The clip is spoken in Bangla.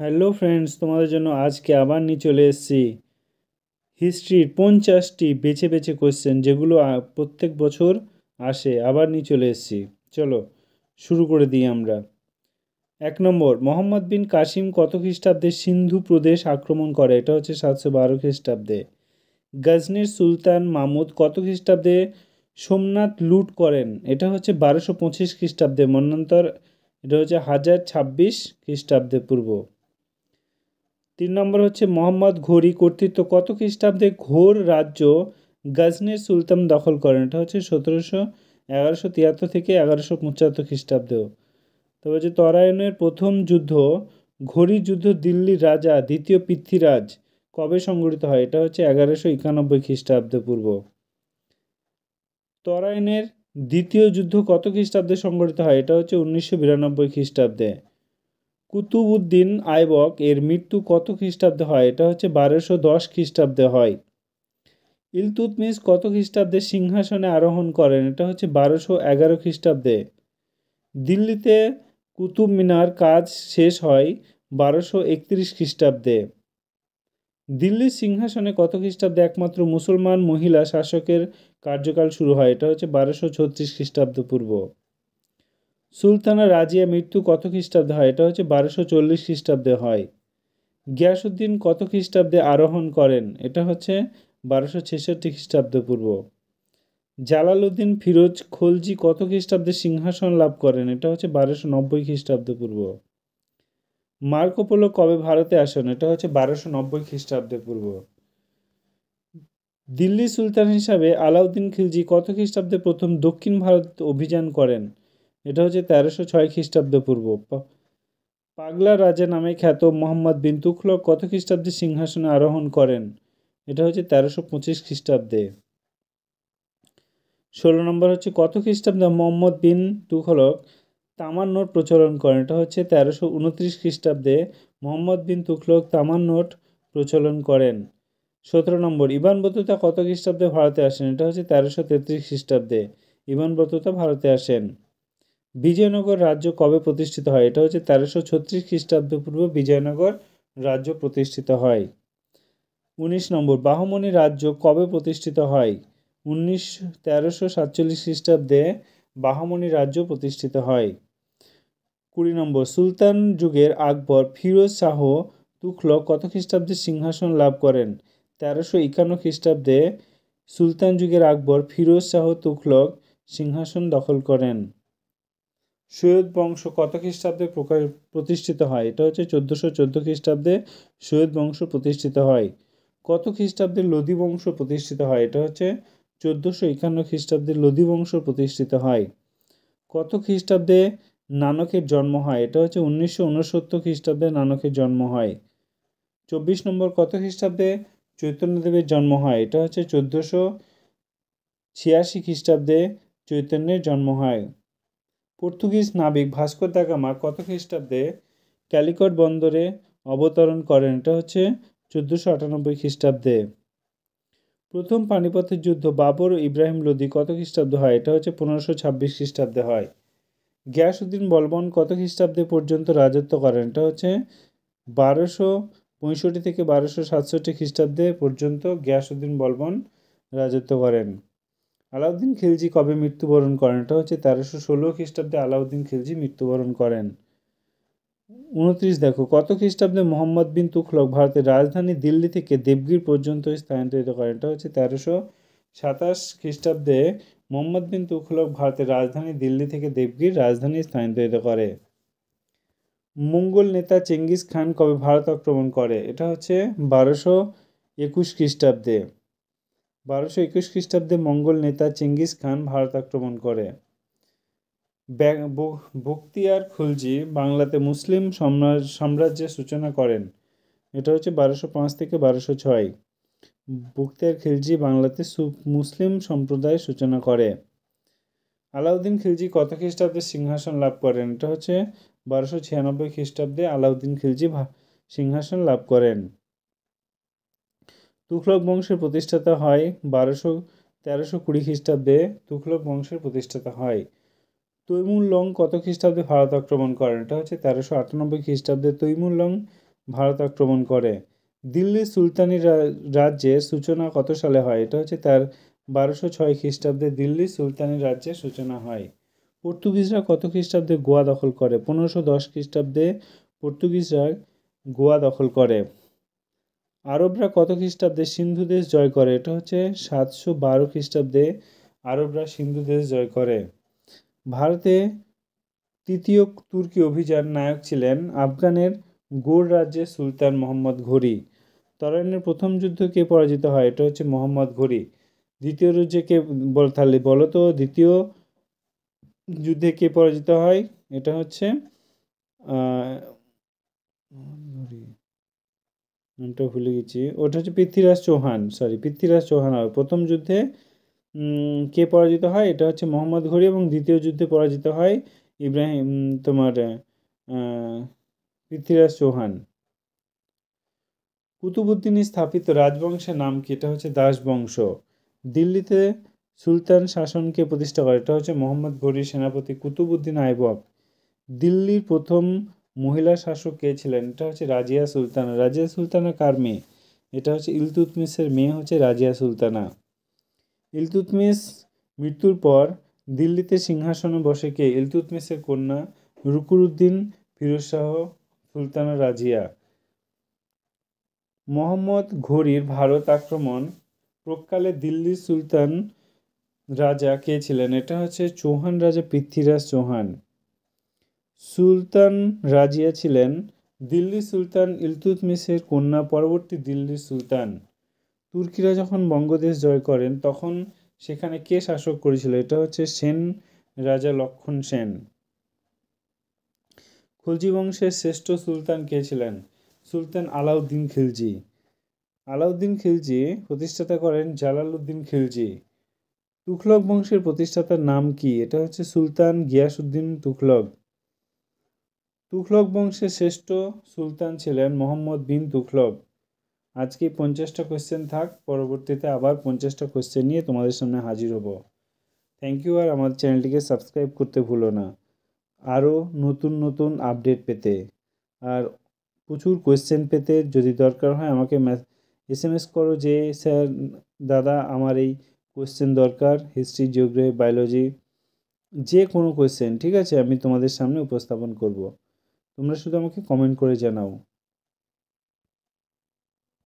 হ্যালো ফ্রেন্ডস, তোমাদের জন্য আজকে আবার নিয়ে চলে এসেছি হিস্ট্রির 50টি বেছে বেছে কোশ্চেন, যেগুলো প্রত্যেক বছর আসে। আবার নিয়ে চলে এসেছি। চলো শুরু করে দিই আমরা। 1 নম্বর, মোহাম্মদ বিন কাসিম কত খ্রিস্টাব্দে সিন্ধু প্রদেশ আক্রমণ করে? এটা হচ্ছে 712 খ্রিস্টাব্দে। গজনির সুলতান মাহমুদ কত খ্রিস্টাব্দে সোমনাথ লুট করেন? এটা হচ্ছে 1225 খ্রিস্টাব্দে। মন্বন্তর এটা হচ্ছে 1026 খ্রিস্টাব্দে পূর্ব। 3 নম্বর হচ্ছে মোহাম্মদ ঘোরি কর্তৃত্ব কত খ্রিস্টাব্দে ঘোর রাজ্য গজনির সুলতান দখল করেন? এটা হচ্ছে 1173 থেকে 1175 খ্রিস্টাব্দেও। তবে যে তরায়ণের প্রথম যুদ্ধ ঘোরি যুদ্ধ দিল্লির রাজা দ্বিতীয় পৃথ্বীরাজ কবে সংঘটিত হয়? এটা হচ্ছে 1191 খ্রিস্টাব্দে পূর্ব। তরায়ণের দ্বিতীয় যুদ্ধ কত খ্রিস্টাব্দে সংঘটিত হয়? এটা হচ্ছে 1992 খ্রিস্টাব্দে। কুতুবউদ্দিন আইবক এর মৃত্যু কত খ্রিস্টাব্দে হয়? এটা হচ্ছে 1210 খ্রিস্টাব্দে হয়। ইলতুৎমিশ কত খ্রিস্টাব্দে সিংহাসনে আরোহণ করেন? এটা হচ্ছে 1211 খ্রিস্টাব্দে। দিল্লিতে কুতুব মিনার কাজ শেষ হয় 1231 খ্রিস্টাব্দে। দিল্লির সিংহাসনে কত খ্রিস্টাব্দে একমাত্র মুসলমান মহিলা শাসকের কার্যকাল শুরু হয়? এটা হচ্ছে 1236 খ্রিস্টাব্দ পূর্ব। সুলতানা রাজিয়া মৃত্যু কত খ্রিস্টাব্দে হয়? এটা হচ্ছে 1240 খ্রিস্টাব্দে হয়। গিয়াসুদ্দিন কত খ্রিস্টাব্দে আরোহণ করেন? এটা হচ্ছে 1266 খ্রিস্টাব্দ পূর্ব। জালালউদ্দিন ফিরোজ খলজি কত খ্রিস্টাব্দে সিংহাসন লাভ করেন? এটা হচ্ছে 1290 খ্রিস্টাব্দ পূর্ব। মার্কো পোলো কবে ভারতে আসেন? এটা হচ্ছে 1290 খ্রিস্টাব্দে পূর্ব। দিল্লি সুলতান হিসাবে আলাউদ্দিন খিলজি কত খ্রিস্টাব্দে প্রথম দক্ষিণ ভারত অভিযান করেন? এটা হচ্ছে 1306 খ্রিস্টাব্দ পূর্ব। পাগলা রাজা নামে খ্যাত মোহাম্মদ বিন তুঘলক কত খ্রিস্টাব্দে সিংহাসনে আরোহণ করেন? এটা হচ্ছে 1325 খ্রিস্টাব্দে। 16 নম্বর হচ্ছে কত খ্রিস্টাব্দে মোহাম্মদ বিন তুঘলক তামার নোট প্রচলন করেন? এটা হচ্ছে 1329 খ্রিস্টাব্দে মোহাম্মদ বিন তুঘলক তামার নোট প্রচলন করেন। 17 নম্বর, ইবন বতুতা কত খ্রিস্টাব্দে ভারতে আসেন? এটা হচ্ছে 1333 খ্রিস্টাব্দে ইবন বতুতা ভারতে আসেন। বিজয়নগর রাজ্য কবে প্রতিষ্ঠিত হয়? এটা হচ্ছে 1336 খ্রিস্টাব্দ পূর্ব বিজয়নগর রাজ্য প্রতিষ্ঠিত হয়। 19 নম্বর, বাহমনি রাজ্য কবে প্রতিষ্ঠিত হয়? 1347 খ্রিস্টাব্দে বাহমনি রাজ্য প্রতিষ্ঠিত হয়। 20 নম্বর, সুলতান যুগের আকবর ফিরোজ শাহ তুঘলক কত খ্রিস্টাব্দে সিংহাসন লাভ করেন? 1351 খ্রিস্টাব্দে সুলতান যুগের আকবর ফিরোজ শাহ তুঘলক সিংহাসন দখল করেন। সৈয়দ বংশ কত খ্রিস্টাব্দে প্রতিষ্ঠিত হয়? এটা হচ্ছে 1414 খ্রিস্টাব্দে সৈয়দ বংশ প্রতিষ্ঠিত হয়। কত খ্রিস্টাব্দে লোধি বংশ প্রতিষ্ঠিত হয়? এটা হচ্ছে 1451 খ্রিস্টাব্দে লোধি বংশ প্রতিষ্ঠিত হয়। কত খ্রিস্টাব্দে নানকের জন্ম হয়? এটা হচ্ছে 1969 খ্রিস্টাব্দে নানকের জন্ম হয়। 24 নম্বর, কত খ্রিস্টাব্দে চৈতন্যদেবের জন্ম হয়? এটা হচ্ছে 1486 খ্রিস্টাব্দে চৈতন্যের জন্ম হয়। পর্তুগিজ নাবিক ভাস্কো দা গামা কত খ্রিস্টাব্দে ক্যালিকট বন্দরে অবতরণ করেন? এটা হচ্ছে 1498 খ্রিস্টাব্দে। প্রথম পানিপথের যুদ্ধ বাবর ও ইব্রাহিম লোদি কত খ্রিস্টাব্দে হয়? এটা হচ্ছে 1526 খ্রিস্টাব্দে হয়। গিয়াসউদ্দিন বলবন কত খ্রিস্টাব্দে পর্যন্ত রাজত্ব করেন? এটা হচ্ছে 1265 থেকে 1267 খ্রিস্টাব্দে পর্যন্ত গিয়াসউদ্দিন বলবন রাজত্ব করেন। আলাউদ্দিন খিলজি কবে মৃত্যুবরণ করেন? এটা হচ্ছে 1316 খ্রিস্টাব্দে আলাউদ্দিন খিলজি মৃত্যুবরণ করেন। 29 দেখো, কত খ্রিস্টাব্দে মোহাম্মদ বিন তুঘলক ভারতের রাজধানী দিল্লি থেকে দেবগির পর্যন্ত স্থানান্তরিত করেন? এটা হচ্ছে 1327 খ্রিস্টাব্দে মোহাম্মদ বিন তুঘলক ভারতের রাজধানী দিল্লি থেকে দেবগির রাজধানী স্থানান্তরিত করে। মঙ্গল নেতা চেঙ্গিস খান কবে ভারত আক্রমণ করে? এটা হচ্ছে 1221 খ্রিস্টাব্দে। 1221 খ্রিস্টাব্দে মঙ্গল নেতা চেঙ্গিস খান ভারত আক্রমণ করে। বখতিয়ার খুলজি বাংলাতে মুসলিম সাম্রাজ্যের সূচনা করেন? এটা হচ্ছে 1205 থেকে 1206। বখতিয়ার খিলজি বাংলাতে মুসলিম সম্প্রদায়ের সূচনা করে। আলাউদ্দিন খিলজি কত খ্রিস্টাব্দে সিংহাসন লাভ করেন? এটা হচ্ছে 1296 খ্রিস্টাব্দে আলাউদ্দিন খিলজি সিংহাসন লাভ করেন। তুঘলক বংশের প্রতিষ্ঠাতা হয় 1320 খ্রিস্টাব্দে তুঘলক বংশের প্রতিষ্ঠাতা হয়। তৈমুর লং কত খ্রিস্টাব্দে ভারত আক্রমণ করেন? এটা হচ্ছে 1398 খ্রিস্টাব্দে তৈমুর লং ভারত আক্রমণ করে। দিল্লি সুলতানি রাজ্যের সূচনা কত সালে হয়? এটা হচ্ছে তার 1206 খ্রিস্টাব্দে দিল্লি সুলতানি রাজ্যের সূচনা হয়। পর্তুগিজরা কত খ্রিস্টাব্দে গোয়া দখল করে? 1510 খ্রিস্টাব্দে পর্তুগিজরা গোয়া দখল করে। আরবরা কত খ্রিস্টাব্দে সিন্ধু দেশ জয় করে? এটা হচ্ছে 712 খ্রিস্টাব্দে আরবরা সিন্ধু দেশ জয় করে। ভারতে তৃতীয় তুর্কি অভিযান নায়ক ছিলেন আফগানের গোর রাজ্যের সুলতান মোহাম্মদ ঘুরি। তরাইনের প্রথম যুদ্ধ কে পরাজিত হয়? এটা হচ্ছে মোহাম্মদ ঘুরি। দ্বিতীয় যুদ্ধে কে তাহলে বলো তো, দ্বিতীয় যুদ্ধে কে পরাজিত হয়? এটা হচ্ছে নামটা ভুলে গেছি, ওটা হচ্ছে পৃথ্বীরাজ চৌহান, পৃথ্বীরাজ চৌহান হয়। প্রথম যুদ্ধে কে পরাজিত হয়? এটা হচ্ছে মোহাম্মদ ঘুরি, এবং দ্বিতীয় যুদ্ধে পরাজিত হয় ইব্রাহিম তোমার পৃথ্বীরাজ চৌহান। কুতুবুদ্দিন স্থাপিত রাজবংশের নাম কি? এটা হচ্ছে দাস বংশ। দিল্লিতে সুলতান শাসনকে প্রতিষ্ঠা করে? এটা হচ্ছে মোহাম্মদ ঘুরির সেনাপতি কুতুবুদ্দিন আইবক। দিল্লির প্রথম মহিলা শাসক কে ছিলেন? এটা হচ্ছে রাজিয়া সুলতানা। রাজিয়া সুলতানা কার মেয়ে? এটা হচ্ছে ইলতুৎমিশের মেয়ে হচ্ছে রাজিয়া সুলতানা। ইলতুৎমিশ মৃত্যুর পর দিল্লিতে সিংহাসনে বসে কে? ইলতুৎমিশের কন্যা রুকুনুদ্দিন ফিরোজ শাহ সুলতানা রাজিয়া। মোহাম্মদ ঘুরির ভারত আক্রমণ প্রকালে দিল্লির সুলতান রাজা কে ছিলেন? এটা হচ্ছে চৌহান রাজা পৃথ্বীরাজ চৌহান। সুলতান রাজিয়া ছিলেন দিল্লির সুলতান ইলতুৎমিশের কন্যা, পরবর্তী দিল্লির সুলতান। তুর্কিরা যখন বঙ্গদেশ জয় করেন তখন সেখানে কে শাসক করেছিল? এটা হচ্ছে সেন রাজা লক্ষণ সেন। খলজি বংশের শ্রেষ্ঠ সুলতান কে ছিলেন? সুলতান আলাউদ্দিন খিলজি। আলাউদ্দিন খিলজি প্রতিষ্ঠাতা করেন জালালউদ্দিন খিলজি। তুঘলক বংশের প্রতিষ্ঠাতার নাম কি? এটা হচ্ছে সুলতান গিয়াসউদ্দিন তুঘলক। তুঘলক বংশের শ্রেষ্ঠ সুলতান ছিলেন মোহাম্মদ বিন তুঘলক। আজকে 50টা কোয়েশ্চেন থাক, পরবর্তীতে আবার 50টা কোয়েশ্চেন নিয়ে তোমাদের সামনে হাজির হব। থ্যাংক ইউ, আর আমার চ্যানেলটিকে সাবস্ক্রাইব করতে ভুলো না আরও নতুন নতুন আপডেট পেতে। আর প্রচুর কোয়েশ্চেন পেতে যদি দরকার হয় আমাকে SMS করো যে স্যার দাদা আমার এই কোয়েশ্চেন দরকার, হিস্ট্রি, জিওগ্রাফি, বায়োলজি, যে কোনো কোয়েশ্চেন, ঠিক আছে, আমি তোমাদের সামনে উপস্থাপন করব। তোমরা শুধু আমাকে কমেন্ট করে জানাও।